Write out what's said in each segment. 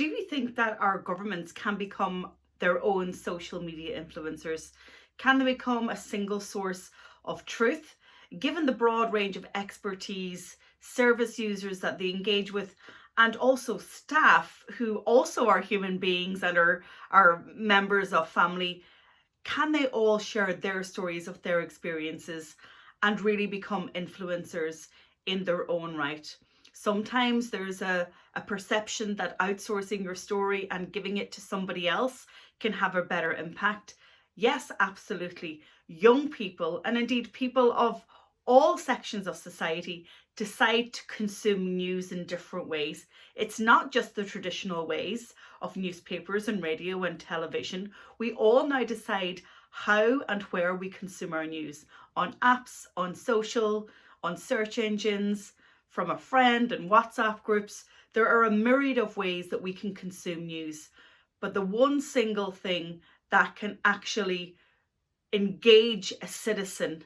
Do you think that our governments can become their own social media influencers? Can they become a single source of truth? Given the broad range of expertise, service users that they engage with, and also staff who also are human beings and are members of family, can they all share their stories of their experiences and really become influencers in their own right? Sometimes there's a perception that outsourcing your story and giving it to somebody else can have a better impact. Yes, absolutely. Young people, and indeed people of all sections of society, decide to consume news in different ways. It's not just the traditional ways of newspapers and radio and television. We all now decide how and where we consume our news, on apps, on social, on search engines, from a friend and WhatsApp groups. There are a myriad of ways that we can consume news. But the one single thing that can actually engage a citizen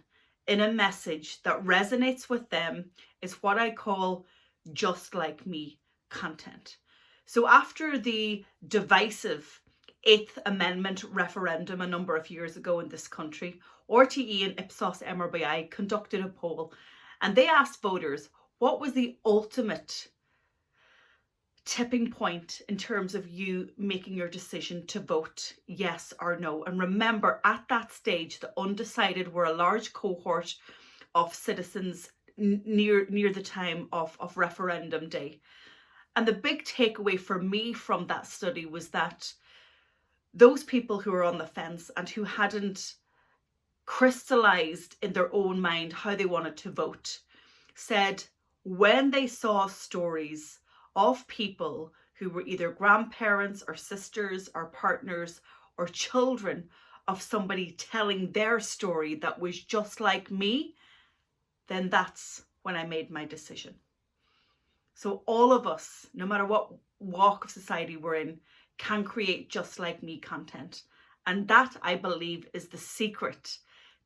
in a message that resonates with them is what I call just like me content. So after the divisive 8th Amendment referendum a number of years ago in this country, RTE and Ipsos MRBI conducted a poll, and they asked voters what was the ultimate tipping point in terms of you making your decision to vote yes or no. And remember, at that stage, the undecided were a large cohort of citizens near the time of referendum day. And the big takeaway for me from that study was that those people who were on the fence and who hadn't crystallized in their own mind how they wanted to vote said when they saw stories of people who were either grandparents or sisters or partners or children of somebody telling their story that was just like me, then that's when I made my decision. So all of us, no matter what walk of society we're in, can create just like me content. And that, I believe, is the secret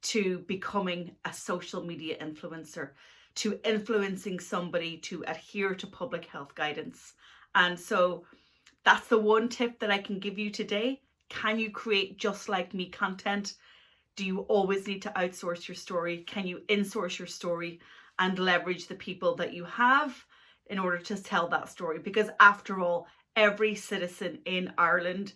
to becoming a social media influencer, to influencing somebody to adhere to public health guidance. And so that's the one tip that I can give you today. Can you create just like me content? Do you always need to outsource your story? Can you insource your story and leverage the people that you have in order to tell that story? Because after all, every citizen in Ireland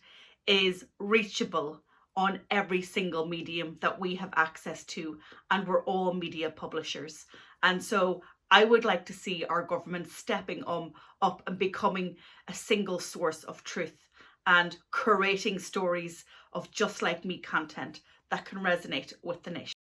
is reachable on every single medium that we have access to, and we're all media publishers. And so I would like to see our government stepping up and becoming a single source of truth and curating stories of just like me content that can resonate with the nation.